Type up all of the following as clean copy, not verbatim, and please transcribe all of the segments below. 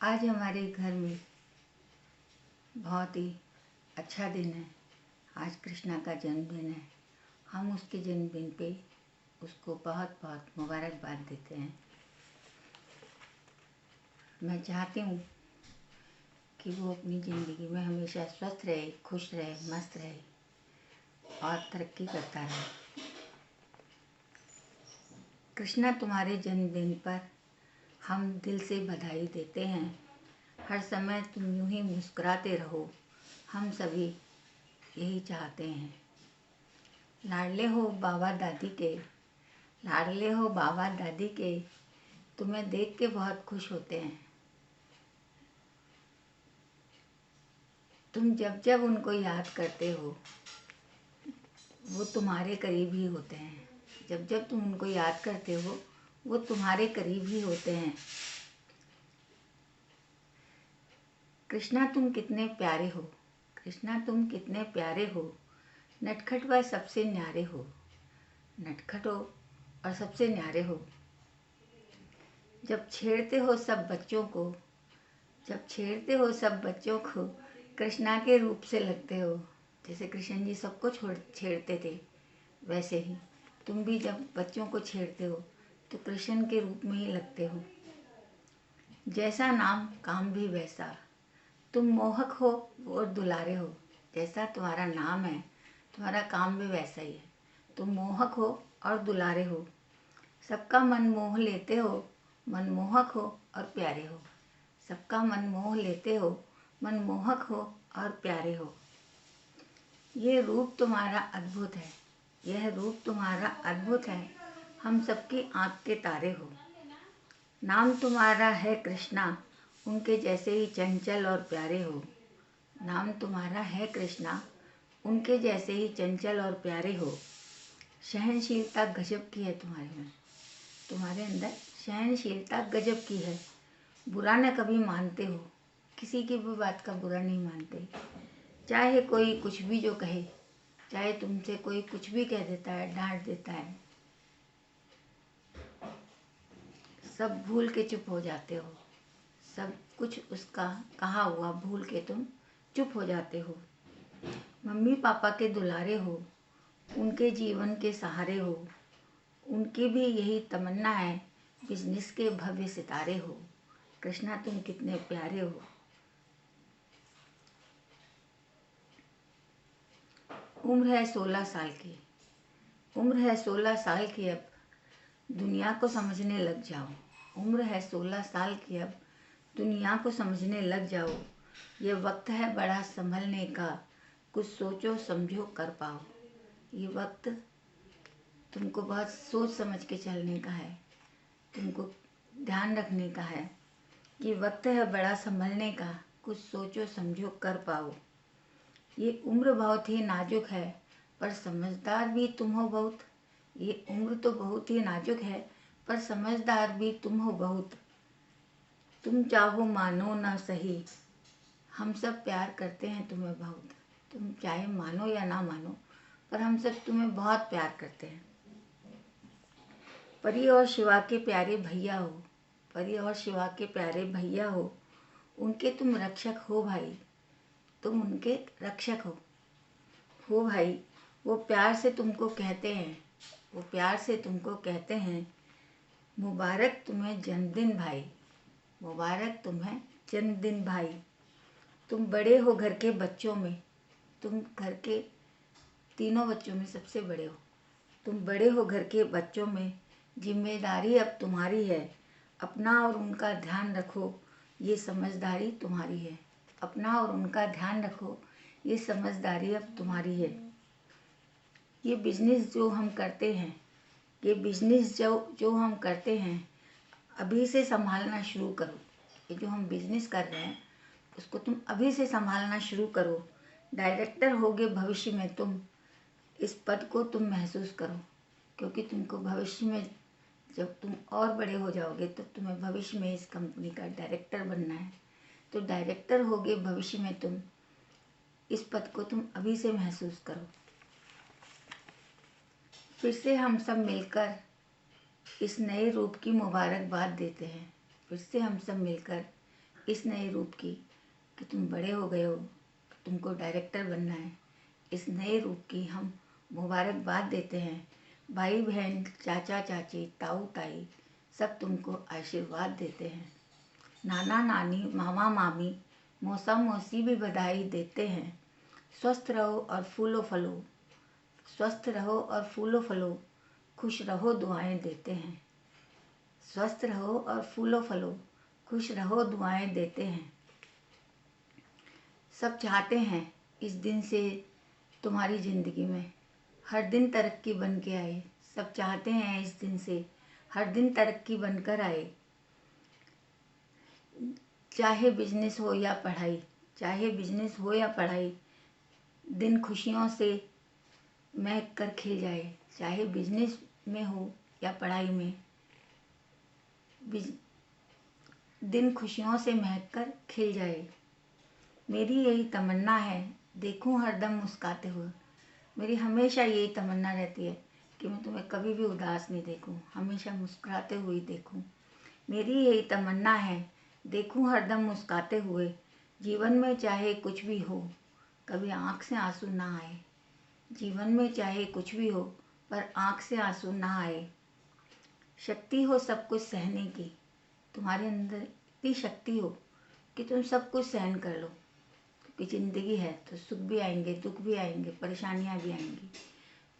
आज हमारे घर में बहुत ही अच्छा दिन है। आज कृष्णा का जन्मदिन है। हम उसके जन्मदिन पे उसको बहुत बहुत मुबारकबाद देते हैं। मैं चाहती हूँ कि वो अपनी ज़िंदगी में हमेशा स्वस्थ रहे, खुश रहे, मस्त रहे और तरक्की करता रहे। कृष्णा, तुम्हारे जन्मदिन पर हम दिल से बधाई देते हैं। हर समय तुम यूं ही मुस्कुराते रहो, हम सभी यही चाहते हैं। लाडले हो बाबा दादी के, लाडले हो बाबा दादी के, तुम्हें देख के बहुत खुश होते हैं। तुम जब जब उनको याद करते हो वो तुम्हारे करीब ही होते हैं। जब जब तुम उनको याद करते हो वो तुम्हारे करीब ही होते हैं। कृष्णा, तुम कितने प्यारे हो। कृष्णा, तुम कितने प्यारे हो। नटखट व सबसे न्यारे हो। नटखट हो और सबसे न्यारे हो। जब छेड़ते हो सब बच्चों को, जब छेड़ते हो सब बच्चों को, कृष्णा के रूप से लगते हो। जैसे कृष्ण जी सबको छेड़ते थे, वैसे ही तुम भी जब बच्चों को छेड़ते हो तो कृष्ण के रूप में ही लगते हो। जैसा नाम काम भी वैसा, तुम मोहक हो और दुलारे हो। जैसा तुम्हारा नाम है तुम्हारा काम भी वैसा ही है। तुम मोहक हो और दुलारे हो। सबका मन मोह लेते हो, मनमोहक हो और प्यारे हो। सबका मन मोह लेते हो, मनमोहक हो और प्यारे हो। ये रूप तुम्हारा अद्भुत है, यह रूप तुम्हारा अद्भुत है। हम सबकी आँख के तारे हो। नाम तुम्हारा है कृष्णा, उनके जैसे ही चंचल और प्यारे हो। नाम तुम्हारा है कृष्णा, उनके जैसे ही चंचल और प्यारे हो। सहनशीलता गजब की है तुम्हारे में, तुम्हारे अंदर सहनशीलता गजब की है। बुरा न कभी मानते हो, किसी की भी बात का बुरा नहीं मानते। चाहे कोई कुछ भी जो कहे, चाहे तुमसे कोई कुछ भी कह देता है, डांट देता है, सब भूल के चुप हो जाते हो। सब कुछ उसका कहा हुआ भूल के तुम चुप हो जाते हो। मम्मी पापा के दुलारे हो, उनके जीवन के सहारे हो। उनकी भी यही तमन्ना है, बिजनेस के भव्य सितारे हो। कृष्णा, तुम कितने प्यारे हो। उम्र है 16 साल की, उम्र है 16 साल की, अब दुनिया को समझने लग जाओ। उम्र है 16 साल की, अब दुनिया को समझने लग जाओ। ये वक्त है बड़ा संभलने का, कुछ सोचो समझो कर पाओ। ये वक्त तुमको बहुत सोच समझ के चलने का है, तुमको ध्यान रखने का है। ये वक्त है बड़ा संभलने का, कुछ सोचो समझो कर पाओ। ये उम्र बहुत ही नाजुक है, पर समझदार भी तुम हो बहुत। ये उम्र तो बहुत ही नाजुक है, पर समझदार भी तुम हो बहुत। तुम चाहो मानो ना सही, हम सब प्यार करते हैं तुम्हें बहुत। तुम चाहे मानो या ना मानो, पर हम सब तुम्हें बहुत प्यार करते हैं। परी और शिवा के प्यारे भैया हो, परी और शिवा के प्यारे भैया हो। उनके तुम रक्षक हो भाई, तुम उनके रक्षक हो भाई। वो प्यार से तुमको कहते हैं, वो प्यार से तुमको कहते हैं, मुबारक तुम्हें जन्मदिन भाई, मुबारक तुम्हें जन्मदिन भाई। तुम बड़े हो घर के बच्चों में, तुम घर के तीनों बच्चों में सबसे बड़े हो। तुम बड़े हो घर के बच्चों में, जिम्मेदारी अब तुम्हारी है। अपना और उनका ध्यान रखो, ये समझदारी तुम्हारी है। अपना और उनका ध्यान रखो, ये समझदारी अब तुम्हारी है। ये बिजनेस जो हम करते हैं, ये बिजनेस जो हम करते हैं, अभी से संभालना शुरू करो। ये जो हम बिजनेस कर रहे हैं उसको तुम अभी से संभालना शुरू करो। डायरेक्टर होगे भविष्य में तुम, इस पद को तुम महसूस करो, क्योंकि तुमको भविष्य में जब तुम और बड़े हो जाओगे तो तुम्हें भविष्य में इस कंपनी का डायरेक्टर बनना है। तो डायरेक्टर होगे भविष्य में तुम, इस पद को तुम अभी से महसूस करो। फिर से हम सब मिलकर इस नए रूप की मुबारकबाद देते हैं। फिर से हम सब मिलकर इस नए रूप की कि तुम बड़े हो गए हो, तुमको डायरेक्टर बनना है। इस नए रूप की हम मुबारकबाद देते हैं। भाई बहन, चाचा चाची, ताऊ ताई सब तुमको आशीर्वाद देते हैं। नाना नानी, मामा मामी, मौसा मौसी भी बधाई देते हैं। स्वस्थ रहो और फूलो फलो, स्वस्थ रहो और फूलो फलो, खुश रहो दुआएं देते हैं। स्वस्थ रहो और फूलो फलो, खुश रहो दुआएं देते हैं। सब चाहते हैं इस दिन से तुम्हारी ज़िंदगी में हर दिन तरक्की बन के आए। सब चाहते हैं इस दिन से हर दिन तरक्की बनकर आए। चाहे बिजनेस हो या पढ़ाई, चाहे बिजनेस हो या पढ़ाई, दिन खुशियों से महक कर खिल जाए। चाहे बिजनेस में हो या पढ़ाई में, दिन खुशियों से महक कर खिल जाए। मेरी यही तमन्ना है, देखूं हरदम मुस्कुराते हुए। मेरी हमेशा यही तमन्ना रहती है कि मैं तुम्हें कभी भी उदास नहीं देखूं, हमेशा मुस्कुराते हुए देखूं। मेरी यही तमन्ना है, देखूं हरदम मुस्कुराते हुए। जीवन में चाहे कुछ भी हो, कभी आँख से आंसू ना आए। जीवन में चाहे कुछ भी हो, पर आँख से आंसू ना आए। शक्ति हो सब कुछ सहने की, तुम्हारे अंदर इतनी शक्ति हो कि तुम सब कुछ सहन कर लो। क्योंकि ज़िंदगी है तो सुख भी आएंगे, दुख भी आएंगे, परेशानियां भी आएंगी,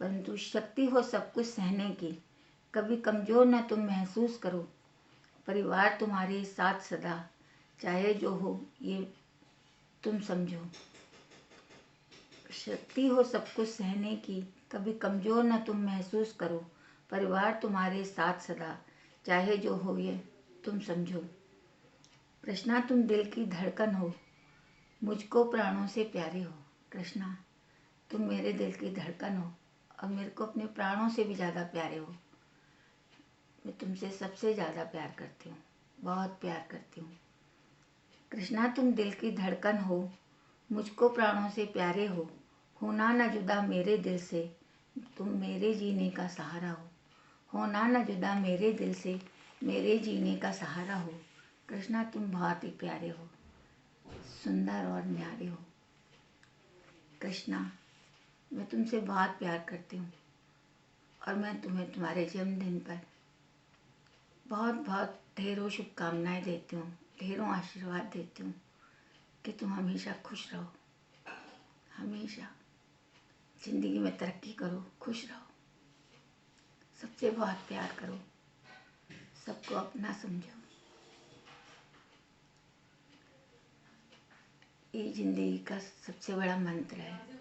परंतु शक्ति हो सब कुछ सहने की। कभी कमज़ोर न तुम महसूस करो, परिवार तुम्हारे साथ सदा, चाहे जो हो ये तुम समझो। शक्ति हो सब कुछ सहने की, कभी कमज़ोर न तुम महसूस करो, परिवार तुम्हारे साथ सदा, चाहे जो हो ये तुम समझो। कृष्णा तुम दिल की धड़कन हो, मुझको प्राणों से प्यारे हो। कृष्णा तुम मेरे दिल की धड़कन हो और मेरे को अपने प्राणों से भी ज़्यादा प्यारे हो। मैं तुमसे सबसे ज़्यादा प्यार करती हूँ, बहुत प्यार करती हूँ। कृष्णा तुम दिल की धड़कन हो, मुझको प्राणों से प्यारे हो। होना न जुदा मेरे दिल से, तुम मेरे जीने का सहारा हो। होना न जुदा मेरे दिल से, मेरे जीने का सहारा हो। कृष्णा तुम बहुत ही प्यारे हो, सुंदर और न्यारे हो। कृष्णा मैं तुमसे बहुत प्यार करती हूँ और मैं तुम्हें तुम्हारे जन्मदिन पर बहुत बहुत ढेरों शुभकामनाएं देती हूँ, ढेरों आशीर्वाद देती हूँ कि तुम हमेशा खुश रहो, हमेशा ज़िंदगी में तरक्की करो, खुश रहो, सबसे बहुत प्यार करो, सबको अपना समझो। ये ज़िंदगी का सबसे बड़ा मंत्र है।